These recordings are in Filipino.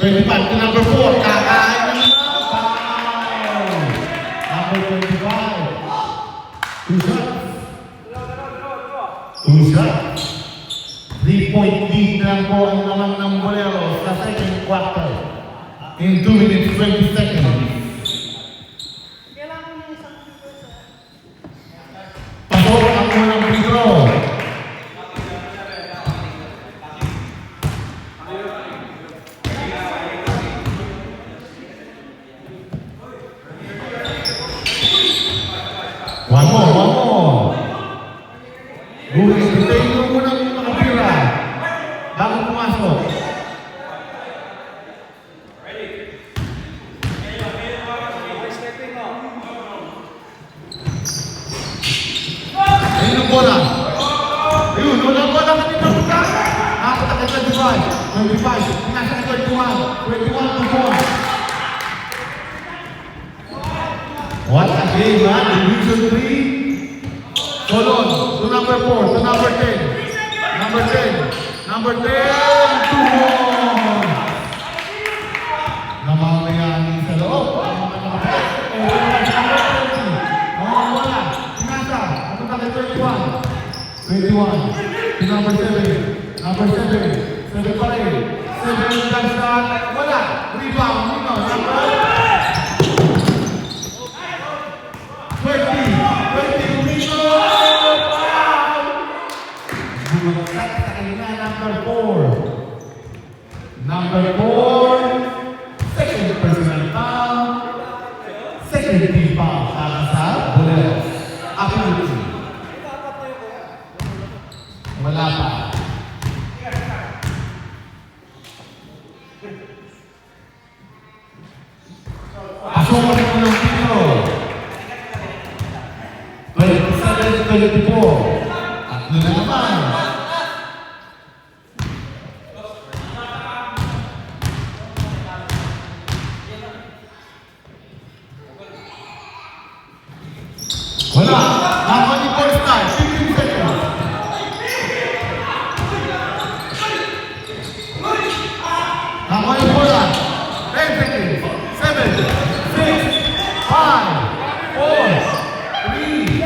25 to number 4. Kakain naman. Foul. Number 25. 2 shots. 2 shots. 3-point lead lang po ang naman ng Boleros sa second quarter. In 2 minutes 20 seconds. Pasok ang unang free throw. One more. Guys, hintayin mo muna yung nakapira bago pumasok. Ayun ang bola. Ayun, walang bola kanina buka. Nakatakit na 25. Nasa 21 to 4. What a game, man. Division 3. Solon to number 4, to number 10. Number 10. Number 10 to 1. Namamayani sa loob. Wala. Sinasa. Ano ka kay 21? 21. To number 7. Number 7. 7 pa rin. 7 lang shot. Wala. Rebound. Number 20 Umino! Bumagsak sa kanina, number 4. Number 4, second personal foul, second team foul para sa Boleros. Ability. Wala pa. Pasok mo ng tiro. 27-24. At na naman. Wala. Ako ni first time. 15 seconds. Ako ni bola. 10 seconds. 7, 6, 5, 4, 3,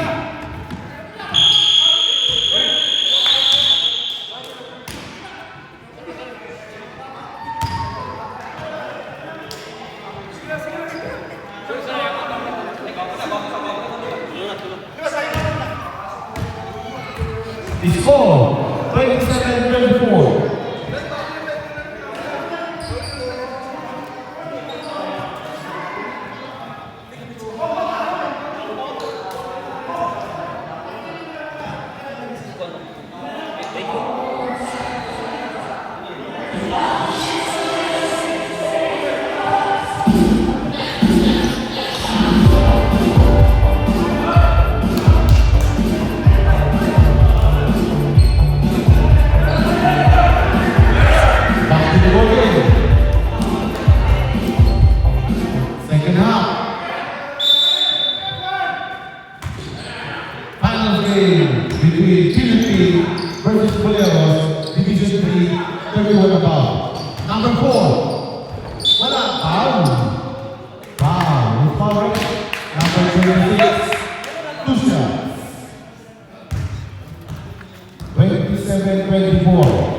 the score, 27-24. Between Philippines versus Boleros, Division 3, 31 above. Number 4, wala, foul. Foul, foul. Number 26, two shots. 27-24.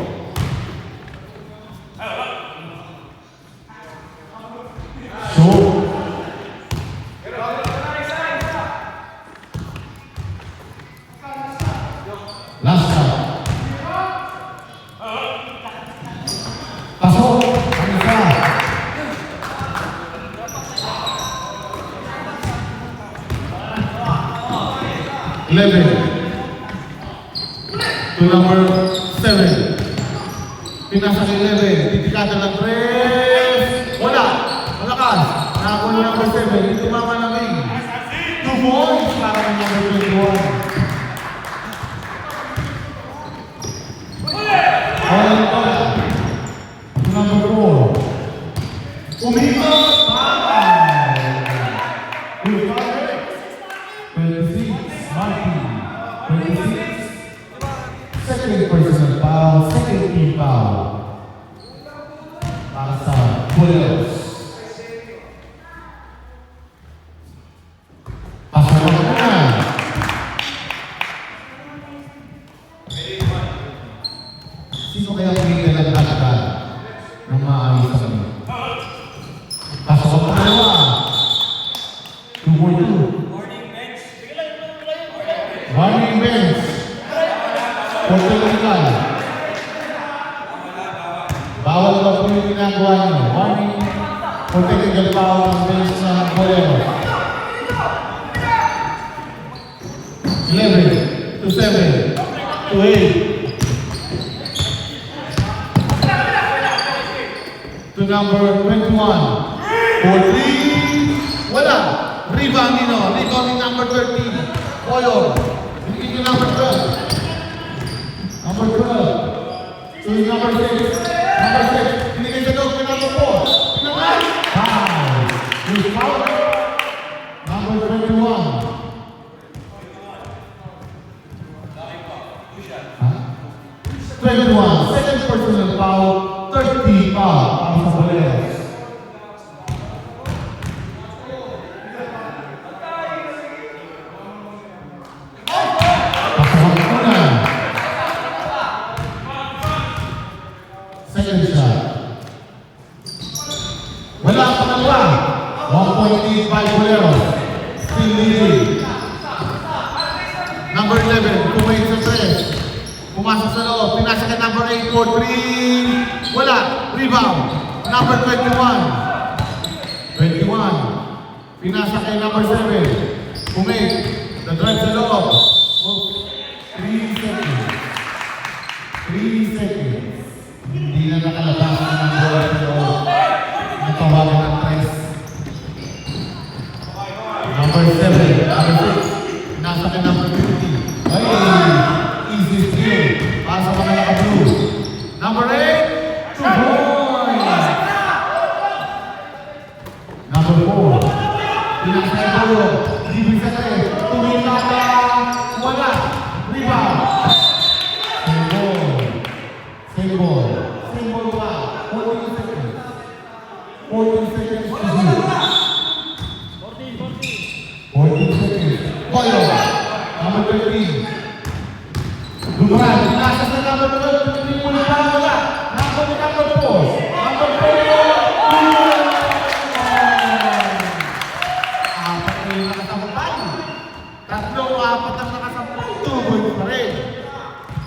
Last shot. Pasok. Ang isa. To number 7. Pinasa ng 11. Titikada ng 3. Wala. Malakas. Nakakuha ng number 7. Ito mama namin. 2 points para ng number 21. Number 4. Umikot! Good fire. 26. Martin. 26. Second personal foul. Second team foul. Para sa Boleros. Pasok na. Sino kaya kumita ng agad ng maayos sa kanya? Pasok na dalawa. 2-4-2. Warning bench. Portugal. Bawal ba po yung ginagawa nyo? Warning. Portugal foul ng bench ng Boleros. 11 to 7 to 8 to number 21 for 3. Wala. Rebound nino. Rebound ni number 13. Boyor. Binigyan niyo number 12. Number 12. To number 6. Number 6. Binigyan sa dog ni number 4. Pinangal. Foul. Yung foul. Number 21. 21, second personal foul, 30 foul para sa Boleros. Pasawag ko na. Second shot. Wala pa na ba? 1 point lead by Boleros. Still leading. Number 11, kumain sa 3. Pumasok sa loob, pinasa ka number 8 for 3. Wala, rebound. Number 21. 21. Pinasa kay number 7. Kumate, the drive sa loob. 3 seconds. 3 seconds. Hindi na nakalabas na ng bola sa loob. Natawagan ng 3. Number 7, number 6. Pinasa kay number 50. Ay! Easy steal. Para sa mga naka-blue. Number 8. 2 points. Number 4. Pinakasay Boyo. Libig sa 3. Tumingala. Wala. Rebound. Same ball. Same ball pa. 14 seconds. 14 seconds to do. 14 seconds. Boyo. Number 13. Dumaran, nasa sa number 12, hindi mo na wala. Number 4. Number 4. Apat na yung nakasampal. 3, 4 ang nakasampal. 2 points pa rin.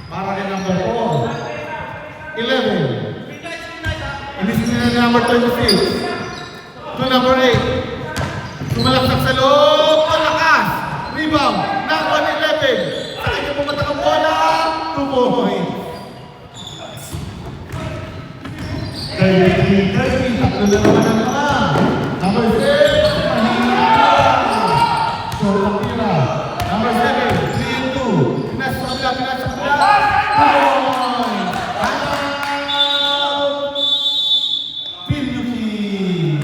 Para kay number 4. 11. Inisin nila ni number 26. To number 8. Tumalaksak sa loob. Malakas. Rebound. Number 11. Sa kanya pumatak ang bola. 2 points. 30. Tatlo na naman ang mga. Number 6. Mahina. Short ang tira. Number 7. 3-2. Pinasa sa kabila. 2 points. Out. Pinyuki.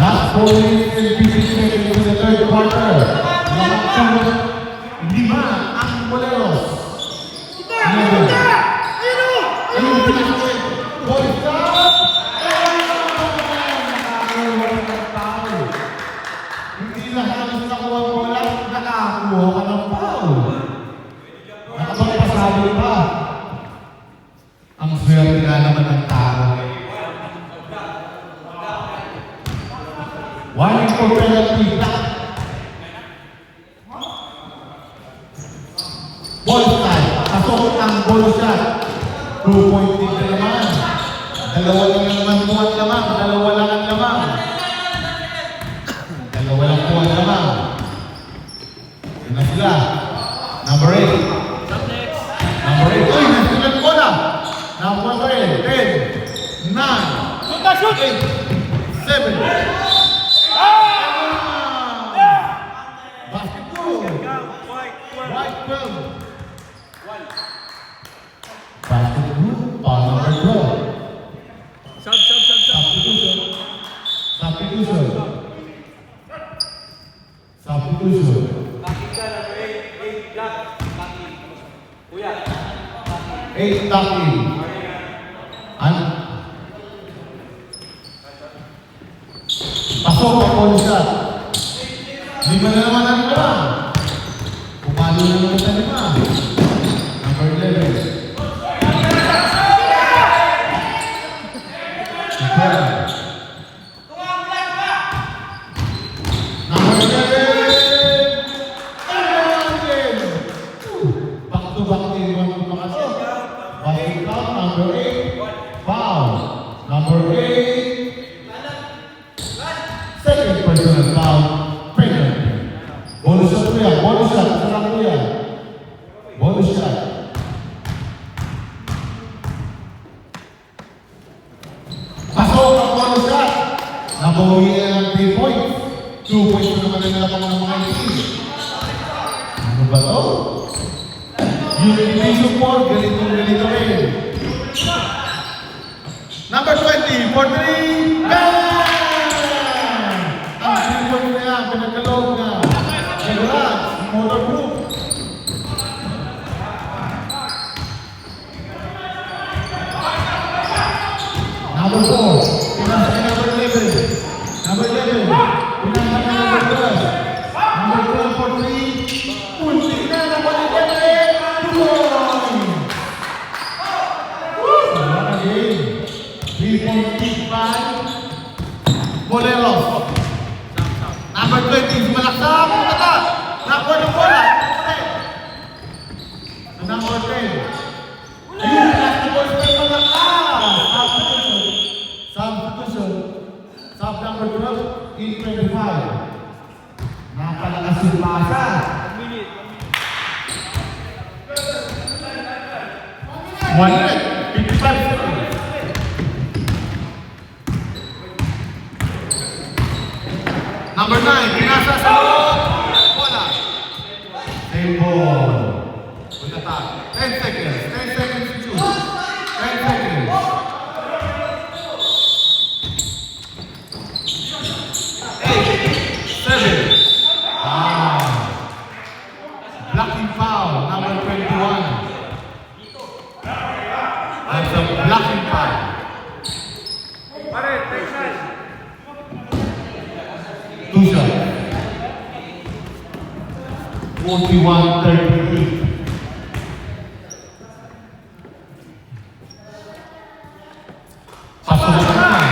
Last 4 minutes and 50 seconds in the third quarter. Nakakamot 5 ang Boleros. 11. Ayun, pinakasay. Ball stop! Nakakuha ng foul. Hindi na halos nakuha ang bola, nakakuha ka ng foul. Nakapagpasabi pa. Ang swerte nga naman ng tao. Warning for penalty. Ball side. Pasok ang ball shot. 2-point lead na naman. Dalawa lang naman po ang lamang. Dalawa lang ang lamang. Dalawa lang po ang lamang. Yun na sila. Number 8. Number 8. Uy, nasilan ko na. Number 10, 9, 8, 7. Basketball. White 12. Basketball. Foul number 12. Substitution. Substitution. Substitution. 8 tackling. Pasok ang ball shot. 5 na naman ang lang. Pumalo na naman sa 5. Number 11. Number 11. Back to back din yung makasya. Basket count, number 8. Foul. Number 8. Second personal foul. Penalty. Bonus shot po yan. Bonus shot. Sarap po yan. Bonus shot. Pasok ang bonus shot. Nabawi na ng 3 points. 2 points na naman ang nalakang ng mga team. Ano ba to? Yung division 4, ganito rin. Number 20, for 3, bang! Ang sinipon na yan, pinagkalog na. Congrats, motor group. Number 4, pinasa ka number 11. Number 11, pinasa ka number 12. Number 12 for 3, punti na, number 11. Again, 3-point kick by Boleros. Number 20, malaksak, kata. Nakuha ng bola. Number 10. Ayun, basketball spell malaksak. Substitution. Sub number 12, in 25. Napalakas yung pasa. 1 minute, 55 seconds. Number 9, pinasa sa loob. Bola. Same ball. Good attack. 10 seconds. 10 seconds to shoot. 10 seconds. 8, 7. Blocking foul, number 21. That's a blocking foul. 2 shots. 41-38. Pasok na naman.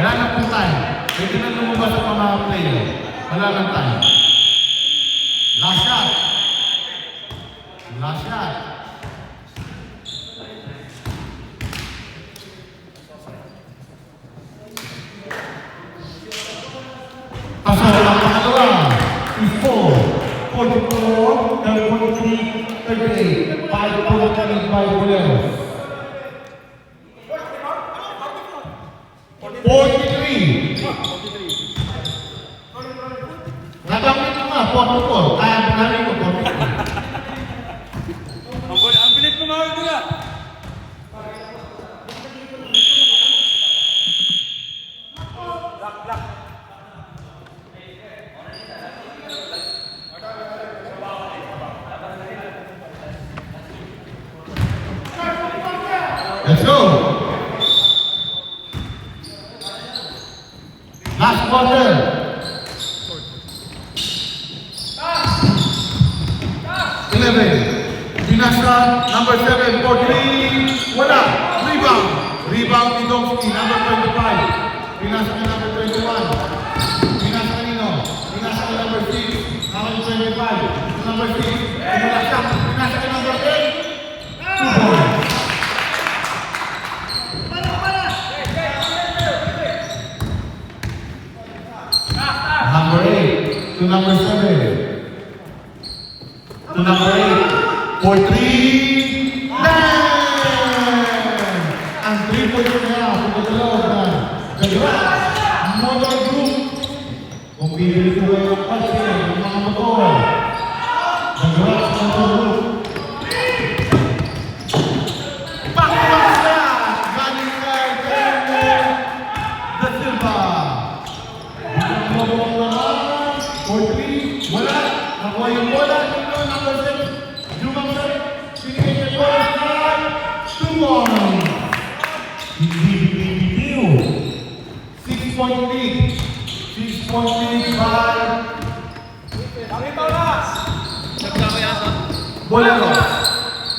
Wala na pong time. Pwede na lumabas ang mga player. Wala na time. Last shot. Last shot. Pasok ang pangalawa. Is 4. 44, 43, 38. 5 point lead by Boleros. 43. Nagamit ko nga, 44. Kaya panarin ko, 43. Ang bilis mo mga ito. Let's go. Last quarter. Pinasa, number 7, 43, wala. Rebound. Rebound ni Domsky, number 25. Pinasa ka number 21. Pinasa ka nino. Pinasa ka number 6. Number 25. Number 6. Pinasa ka number 8. 2 points. number 7. To number 8. For 3. Bang! Ang 3 points niya. Pagkatalaw na. Congrats! Motor Group. Kung bibili ko kayo ng kasi ng mga motor. Congrats, Motor Group. Back-to-back na! Galing kay Kenneth Da Silva. Biglang mabawang naman. For 3. Wala. Nakuha yung bola. Dito, number 6. Jumang sa pinigay kay Bola Sky. 2 points. Hindi bibitiw. 6-point lead. 6-point lead by Bolero.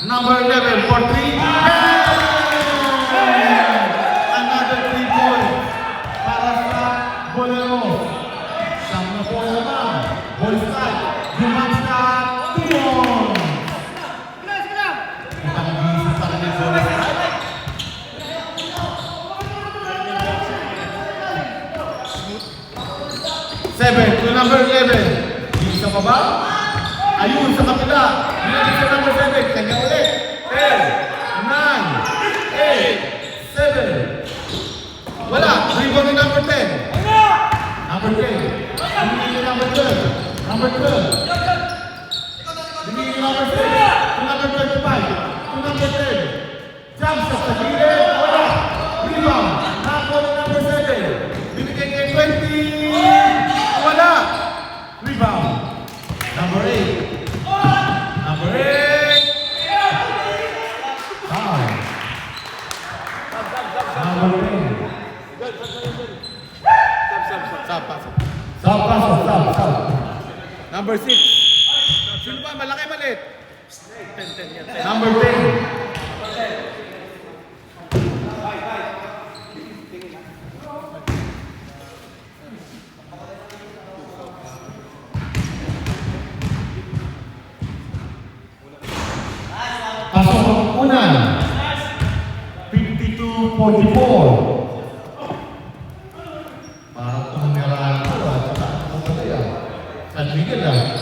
Number 11 for 3. Another 3 points para sa Bolero. Siyam na po naman. Ball strike. Gumamsa. 2 points. Itang gising sa kanyang Bolero. 7 to number 11. Isa pa ba? Ayun, sa kapila. Binalik sa number 7. Kanya ulit. 10, 9, 8, 7. Wala. Rebound ni number 10. Number 10. Binigay ni number 12. Number 12. Binigay ni number 6. To number 25. To number 10. Jump shot sa gilid. Wala. Rebound. Nakakuha ni number 7. Binigay kay 20. Wala. Rebound. Number 8. Number 8. Foul. Number 10. Stop. Number 6. Sino ba? Malaki malit. 10 yan. Number 10. Pasok ang unan. 52-44. Parang tumirahan ko at saka ang puti ah. San Miguel ah.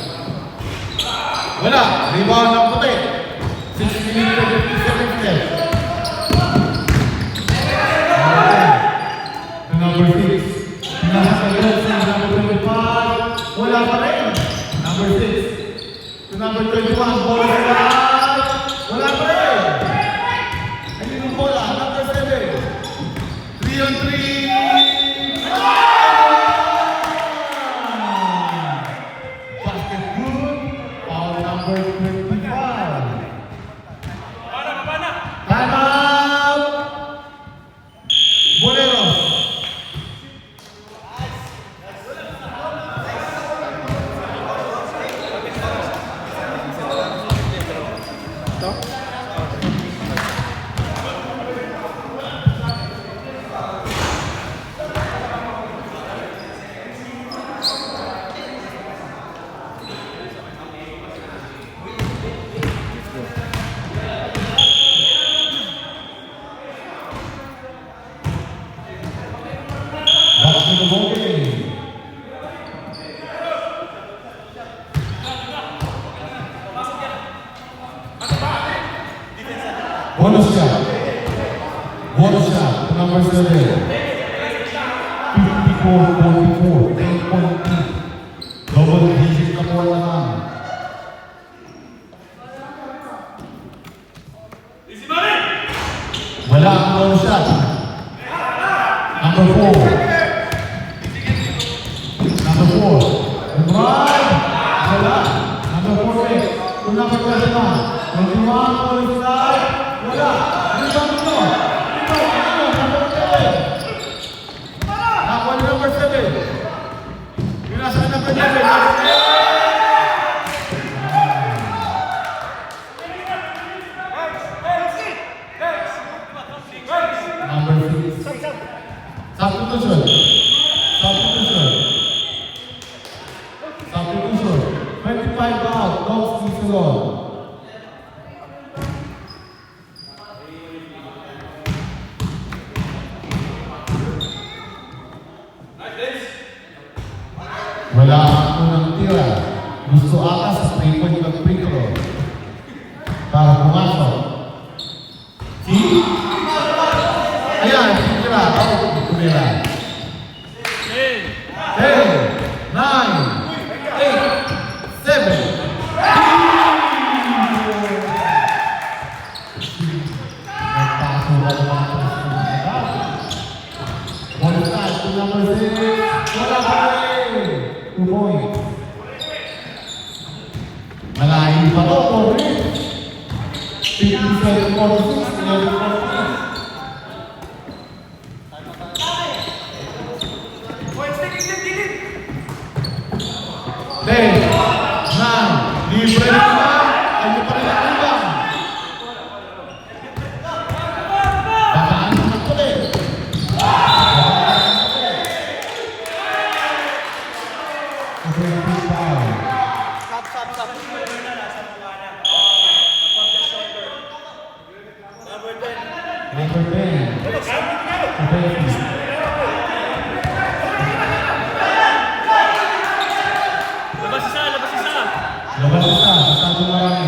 Wala. Rebound ng puti. 6 minutes and 57 steps. Number 6. Pinasakalit sa number 25. Wala pa rin. Number 6. To number 21. Ball strike. Wala pa rin. Ayun yung bola. Number 7. 3 on 3. Basket good. Foul number 25. Time out. Boleros. Back to the ball game. Bonus shot. Bonus shot. Number 7. 54-44. 10.8. Double digit ka po naman. Wala ang bonus shot. Number 4. Number 4. Right. Wala. Number 4. Kung number 21. 21 on the side. Wala. Rebound mo. Rebound mo. Number 7. Nakuha ni number 7. Pinasa ka number 7. Number 6. Substitution. Substitution. Substitution. 25 out. Dogs Isilon. Wala ang unang tira. para pumasok. See? Ayan, tumira. Tumira. 10, 9, 8, 7. Nagpakasulat ang mga pagkakas. One shot to number 6. Wala pa rin. 2 points. Malayo pa to, Corey. 57-46, 11-46. Then, libre na naman. Ayun pa rin ang ilang. Bataan naman ulit. Stop. Number 10. Labas isa, masyado marami.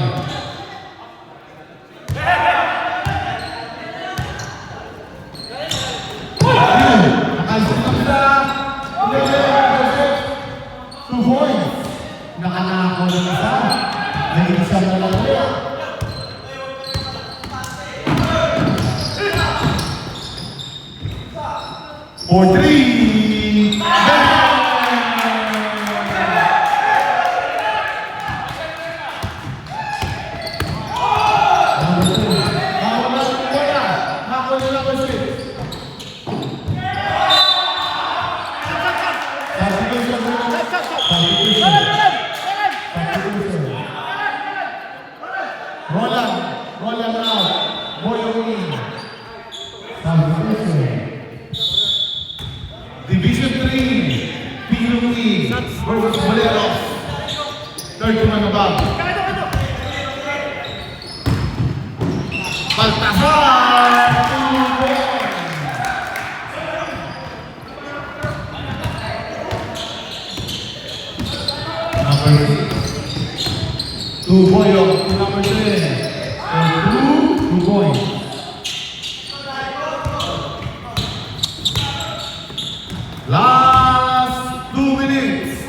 Nakaisip na sila. 2 points. Nakanako ng isa. Naging isa na lang ulit. For 3. Roland out. Boyong in. Division 3. Pilungi versus Moleros. 31 above. Baltasar! 2 points. Number 6. 2 Boyong to number 10. And 2 points. Last 2 minutes.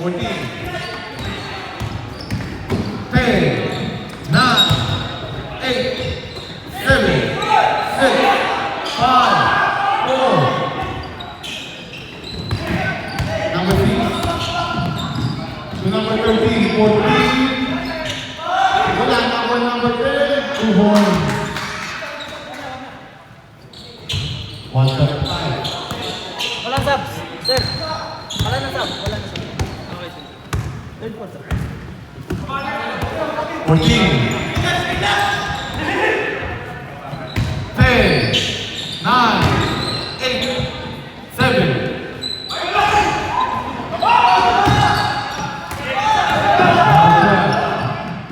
14. 10, 9, 8, 7, 6, 5, 4. Number 6. To number 13, 14. Wala na ako number 10. 2 points. 135. Walang subs, sir. Wala na sub. Okay, sir. Third quarter. 14. 10, 9, 8, 7.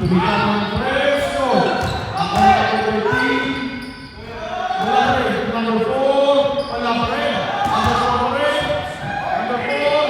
Tumitan ng preso. Ako na number 13. Wala rin. Number 4. Wala pa rin. Number 4 pa rin. Number 4.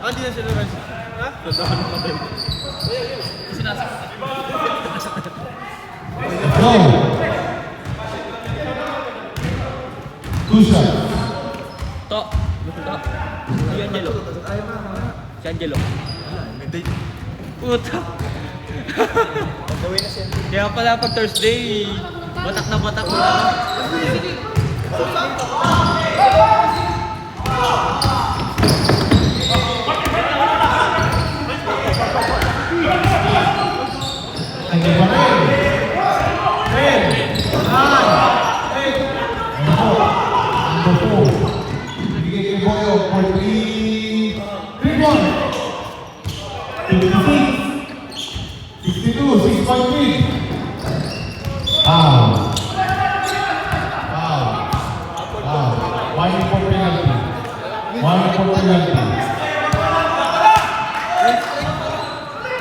Hindi na sila rin. Ha? Go! Two shots. To. Si Angelo. Si Angelo. Puta. Kaya pala pag Thursday, batak na batak na. Ano ba rin? 10, 9, 8. Number 4. Bigay kay Boyo for 3. 3-1. 56. 62. 6.3. Wow. Wow. 1 for penalty. 1 for penalty.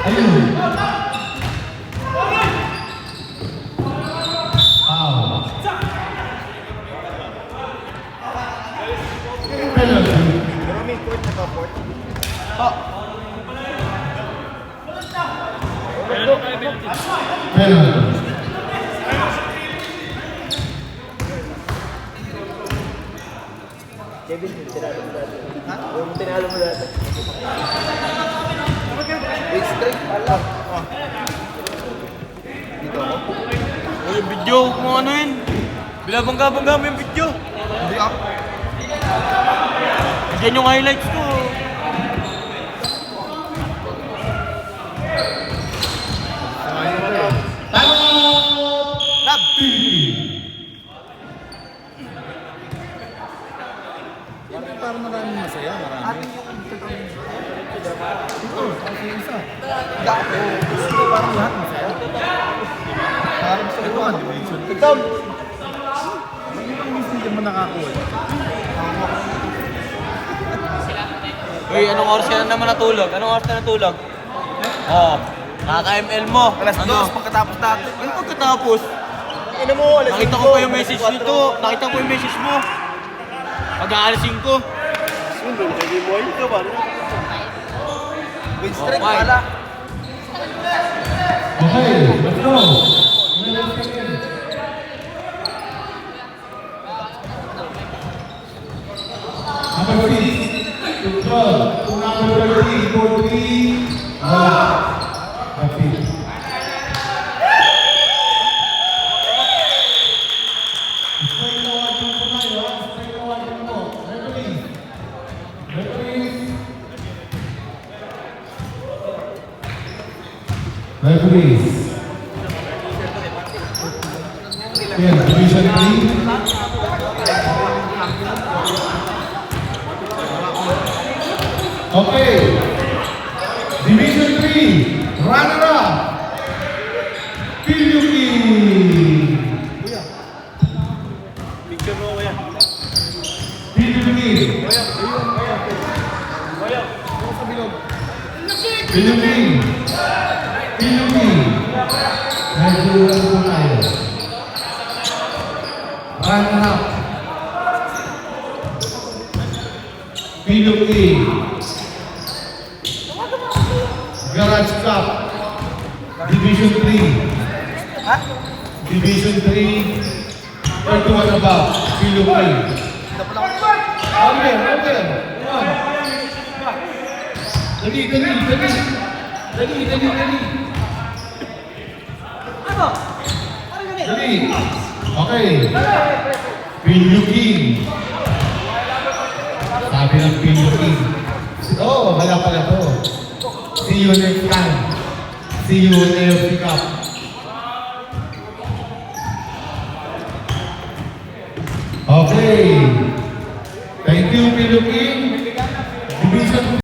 Ayun. Wow. Penalty. Penalty. Kevin, tinalo mo dati. Ha? Yung tinalo mo dati. Wait, straight pala. Dito ako. Oh, yung video mo ano yun? Bilabangga-bangga mo yung video. Hindi ako. Yan yung highlights ko. Timeout! Lab! Parang maraming masaya, marami. Isa. Parang lahat masaya. Parang sa iba, division. Ikaw! Ang minsan din mo nakakuha. Uy, anong oras ka na naman natulog? Anong oras ka natulog? Oo. Nakaka-ML mo. Alas Ano? 2 pagkatapos natin. Ano pagkatapos? Ano mo, alas Nakita ko pa yung message nito. Nakita ko yung message mo. Pag-aalas 5. Wait, straight Okay. pala. Okay, let's go. Number 6, control. Number 13, 43. Wala. That's it. Straight forward yung po tayo. Straight forward yung po. Referee. Referees. Yan, Division 3. Okay. Division 3, runner-up. Pilyuki. Picture mo yan. Pilyuki. Pilyuki. Pilyuki. Medyo ano po tayo. Runner-up. Pilyuki. Garage Cup. Division 3. Ha? Division 3. 31 above. Pilyuki. Over. Dali. Dali. Okay. Pilyuki. Sabi ng Pilyuki. Oh, wala pala to. See you next time. See you in AFC Cup.